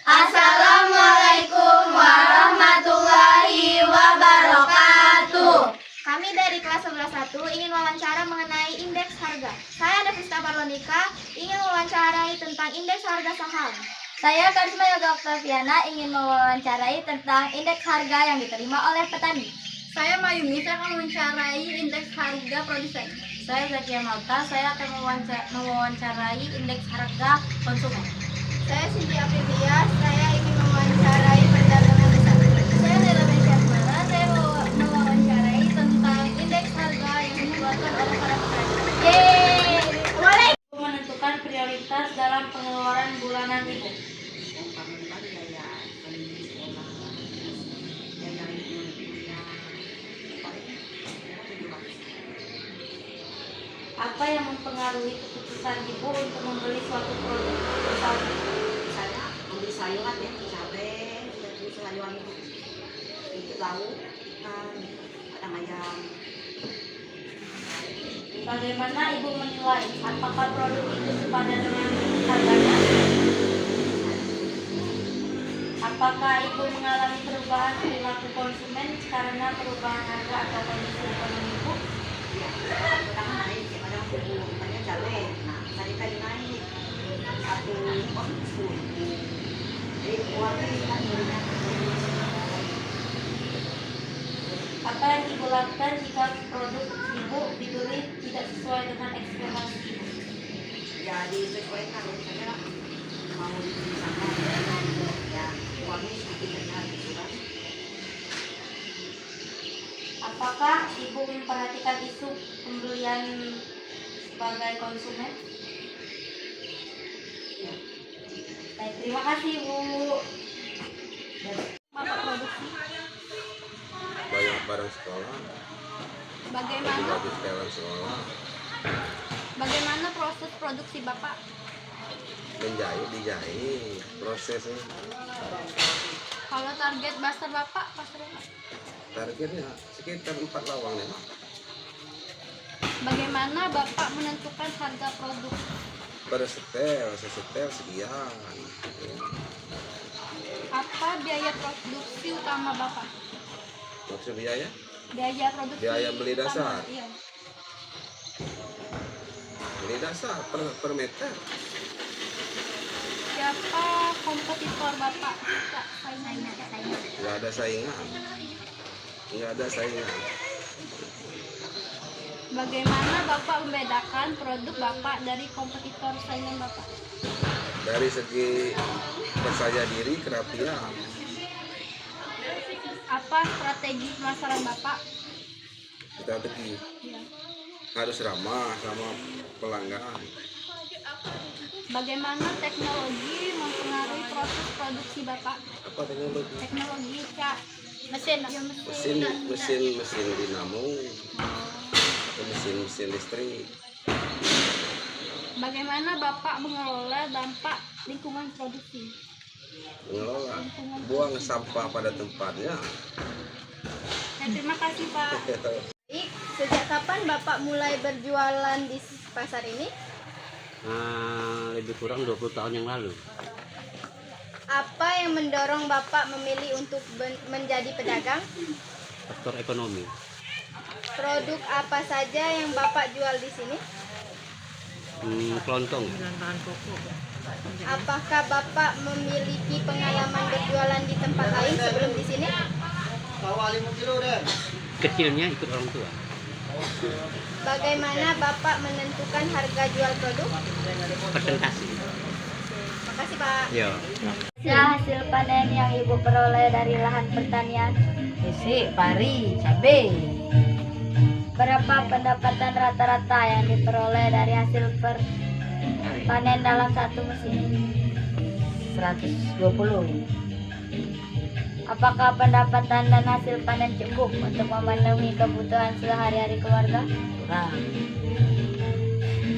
Assalamualaikum warahmatullahi wabarakatuh. Kami dari kelas 11.1 ingin wawancara mengenai indeks harga. Saya Devista Parlonika ingin mewawancarai tentang indeks harga saham. Saya Karisma Yoga Oktaviana ingin mewawancarai tentang indeks harga yang diterima oleh petani. Saya Mayumi, saya akan mewawancarai indeks harga produsen. Saya Zakia Malta, saya akan mewawancarai indeks harga konsumen. Saya Cindy Aprilia, saya ingin mewawancarai perdagangan besar. Saya Nela Mesyasmana, saya mewawancarai tentang indeks harga yang dikeluarkan oleh para petani. Yeay! Menentukan prioritas dalam pengeluaran bulanan ibu. Apa yang mempengaruhi keputusan ibu untuk membeli suatu produk? Misalnya membeli sayuran ya, cabai, beli sayuran itu lauk, ikan, kadang ayam. Bagaimana ibu menilai apakah produk itu sepadan dengan harganya? Apakah ibu mengalami perubahan perilaku konsumen karena perubahan harga atau kondisi ekonomi ibu? Ya, kadang naik, ya kadang turun. Misalnya cabai, nah tadi kali naik satu pot 10.000. Jadi uangnya kan belinya. Apa yang ibu lakukan jika produk ibu dibeli tidak sesuai dengan ekspektasi ibu? Ya disesuaikan, misalnya mau dibeli sama ya uangnya sedikit benar gitu kan. Apakah ibu memperhatikan isu pembelian sebagai konsumen? Ya. Baik, terima kasih ibu. Bapak produksi. Banyak barang sekolah, Bagaimana baju setelan sekolah, bagaimana proses produksi Bapak? dijahit, prosesnya. Kalau target pasar Bapak, pasar apa? Targetnya sekitar 4 lawang ya. Bagaimana Bapak menentukan harga produk? Per sesetel sekian. Apa biaya produksi utama Bapak? Maksud biaya? Biaya produksi Biaya beli utama, dasar. iya. Beli dasar per meter. Siapa kompetitor Bapak? Saingan. Nggak ada saingan. Bagaimana Bapak membedakan produk Bapak dari kompetitor saingan Bapak? Dari segi percaya diri, kerapian. Apa strategi pemasaran Bapak? Kita pergi Ya. harus ramah sama pelanggan. Bagaimana teknologi mempengaruhi proses produksi Bapak? Apa teknologi? Teknologi Kak, mesin. Ya, Mesin dinamo, atau mesin listrik. Bagaimana Bapak mengelola dampak lingkungan produksi? Mengelola, buang sampah pada tempatnya. Ya, terima kasih Pak. Sejak kapan Bapak mulai berjualan di pasar ini? Lebih kurang 20 tahun yang lalu. Apa yang mendorong Bapak memilih untuk menjadi pedagang? Faktor ekonomi. Produk apa saja yang Bapak jual di sini? Kelontong. Apakah Bapak memiliki pengalaman berjualan di tempat lain sebelum di sini? Kecilnya ikut orang tua. Bagaimana Bapak menentukan harga jual produk? Presentasi. Makasih Pak. Yo. Hasil panen yang ibu peroleh dari lahan pertanian. Isi, pari, cabai. Berapa pendapatan rata-rata yang diperoleh dari hasil panen dalam satu musim? 120. Apakah pendapatan dan hasil panen cukup untuk memenuhi kebutuhan sehari-hari keluarga? Kurang.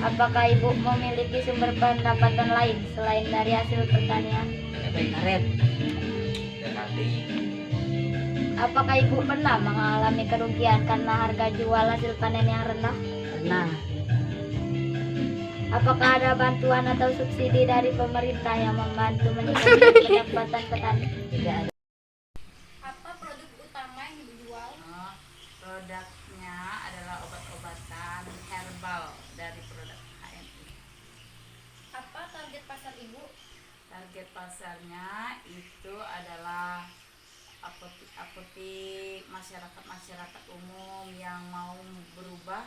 Apakah ibu memiliki sumber pendapatan lain selain dari hasil pertanian? Karet. Apakah ibu pernah mengalami kerugian karena harga jual hasil panen yang rendah? Pernah. Apakah ada bantuan atau subsidi dari pemerintah yang membantu meningkatkan pendapatan petani? Tidak ada. Apa produk utama yang dijual? Produknya adalah obat-obatan herbal dari produk HMI. Apa target pasar ibu? Target pasarnya itu adalah apotik-apotik, masyarakat umum yang mau berubah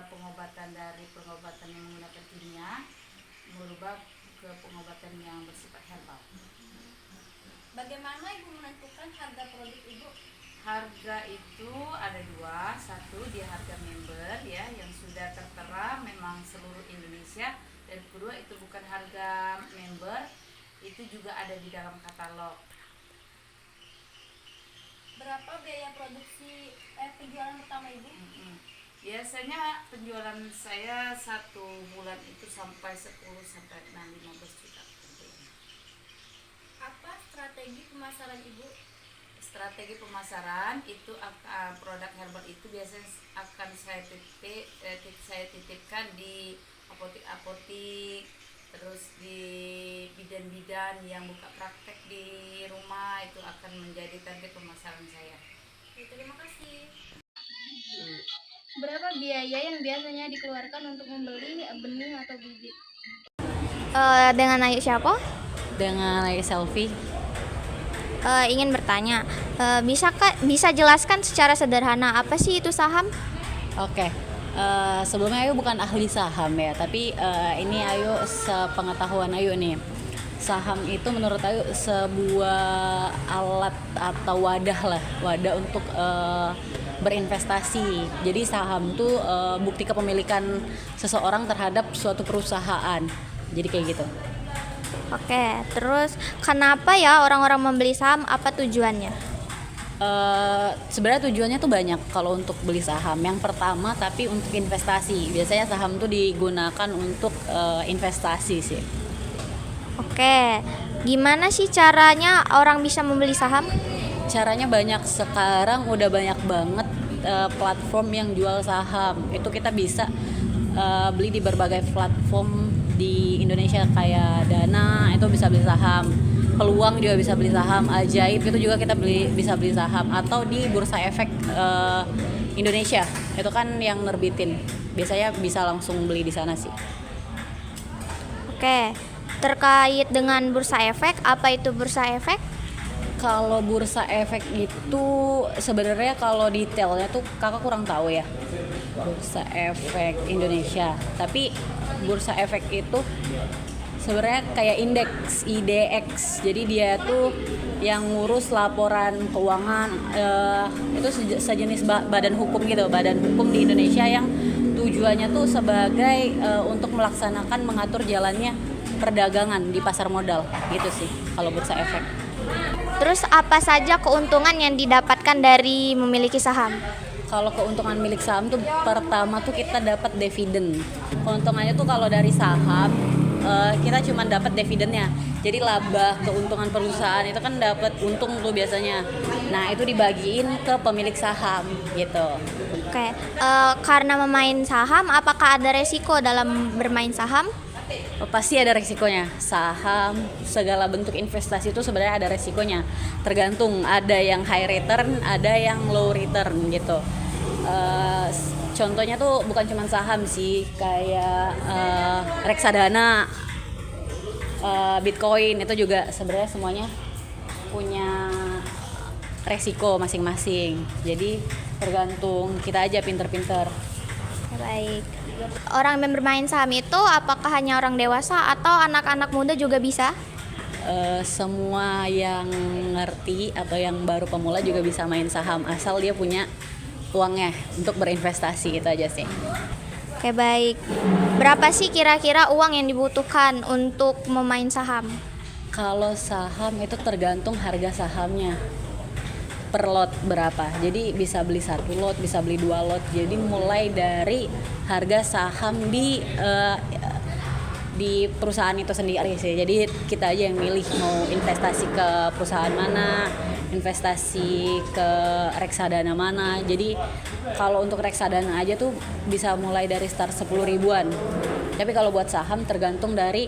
pengobatan dari pengobatan yang menggunakan kimia berubah ke pengobatan yang bersifat herbal. Bagaimana ibu menentukan harga produk ibu? Harga itu ada dua, satu dia harga member ya yang sudah tertera memang seluruh Indonesia, dan kedua itu bukan harga member, itu juga ada di dalam katalog. Berapa biaya produksi penjualan pertama ibu? Biasanya penjualan saya satu bulan itu sampai 10 sampai 15 juta. Apa strategi pemasaran ibu? Strategi pemasaran itu produk herbal itu biasanya akan saya titipkan di apotik-apotik, terus di bidan-bidan yang buka praktek di rumah, itu akan menjadi target pemasaran saya. Terima kasih. Berapa biaya yang biasanya dikeluarkan untuk membeli benih atau bibit? Dengan Ayu siapa? Dengan Ayu Selfie. Ingin bertanya, bisa jelaskan secara sederhana apa sih itu saham? Oke. Sebelumnya Ayu bukan ahli saham ya, tapi ini Ayu sepengetahuan Ayu nih. Saham itu menurut Ayu sebuah alat atau wadah untuk berinvestasi. Jadi saham tuh bukti kepemilikan seseorang terhadap suatu perusahaan. Jadi kayak gitu. Oke, terus kenapa ya orang-orang membeli saham? Apa tujuannya? Sebenarnya tujuannya tuh banyak kalau untuk beli saham. Yang pertama tapi untuk investasi. Biasanya saham tuh digunakan untuk investasi sih. Oke, gimana sih caranya orang bisa membeli saham? Caranya banyak, sekarang udah banyak banget platform yang jual saham. Itu kita bisa beli di berbagai platform di Indonesia kayak Dana, itu bisa beli saham. Peluang juga bisa beli saham, Ajaib itu juga kita bisa beli saham, atau di Bursa Efek Indonesia. Itu kan yang nerbitin. Biasanya bisa langsung beli di sana sih. Oke, terkait dengan Bursa Efek, apa itu Bursa Efek? Kalau Bursa Efek itu sebenarnya kalau detailnya tuh kakak kurang tahu ya. Bursa Efek Indonesia. Tapi Bursa Efek itu sebenarnya kayak indeks IDX. Jadi dia tuh yang ngurus laporan keuangan, itu sejenis badan hukum gitu, badan hukum di Indonesia yang tujuannya tuh sebagai untuk melaksanakan mengatur jalannya perdagangan di pasar modal gitu sih kalau Bursa Efek. Terus apa saja keuntungan yang didapatkan dari memiliki saham? Kalau keuntungan milik saham tuh pertama tuh kita dapat dividen. Keuntungannya tuh kalau dari saham kita cuma dapat dividennya. Jadi laba keuntungan perusahaan itu kan dapat untung tuh biasanya. Nah, itu dibagiin ke pemilik saham gitu. Oke, karena memain saham, apakah ada resiko dalam bermain saham? Pasti ada resikonya. Saham, segala bentuk investasi itu sebenarnya ada resikonya. Tergantung, ada yang high return, ada yang low return gitu. Contohnya tuh bukan cuma saham sih, kayak reksadana, Bitcoin, itu juga sebenarnya semuanya punya resiko masing-masing. Jadi tergantung kita aja pinter-pinter. Baik. Orang yang bermain saham itu apakah hanya orang dewasa atau anak-anak muda juga bisa? Semua yang ngerti atau yang baru pemula juga bisa main saham, asal dia punya uangnya untuk berinvestasi, itu aja sih. Oke, baik. Berapa sih kira-kira uang yang dibutuhkan untuk memain saham? Kalau saham itu tergantung harga sahamnya per lot berapa. Jadi bisa beli 1 lot, bisa beli 2 lot. Jadi mulai dari harga saham di perusahaan itu sendiri sih. Jadi kita aja yang milih mau investasi ke perusahaan mana, investasi ke reksadana mana. Jadi kalau untuk reksadana aja tuh bisa mulai dari start 10 ribuan. Tapi kalau buat saham tergantung dari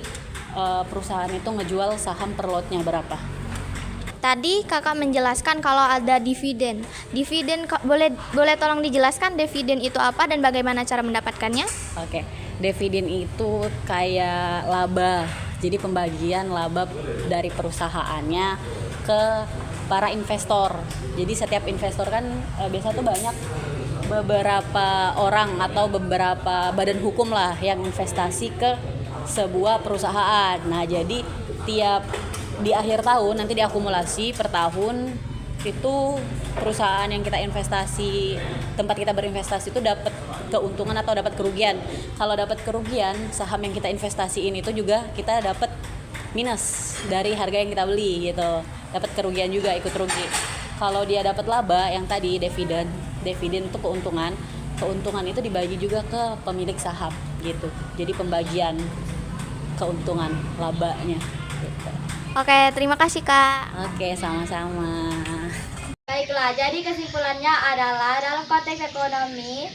perusahaan itu ngejual saham per lotnya berapa. Tadi kakak menjelaskan kalau ada dividen. Boleh tolong dijelaskan dividen itu apa dan bagaimana cara mendapatkannya? Oke, dividen itu kayak laba. Jadi pembagian laba dari perusahaannya ke para investor. Jadi setiap investor kan biasa tuh banyak beberapa orang atau beberapa badan hukum lah yang investasi ke sebuah perusahaan. Nah, jadi tiap di akhir tahun nanti diakumulasi per tahun itu perusahaan yang kita investasi, tempat kita berinvestasi itu dapat keuntungan atau dapat kerugian. Kalau dapat kerugian, saham yang kita investasiin itu juga kita dapat minus dari harga yang kita beli gitu. Dapat kerugian juga, ikut rugi. Kalau dia dapat laba yang tadi dividen itu keuntungan itu dibagi juga ke pemilik saham gitu. Jadi pembagian keuntungan labanya gitu. Oke, terima kasih Kak. Oke, sama-sama. Baiklah, jadi kesimpulannya adalah dalam konteks ekonomi,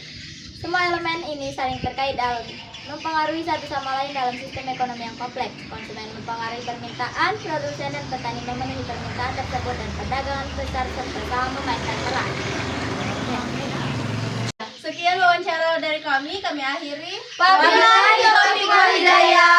semua elemen ini saling terkait dalam mempengaruhi satu sama lain dalam sistem ekonomi yang kompleks. Konsumen mempengaruhi permintaan, produsen dan petani memenuhi permintaan tersebut, dan perdagangan besar bersama memainkan peran. Sekian wawancara dari kami akhiri. Wabillahi taufiq wal hidayah.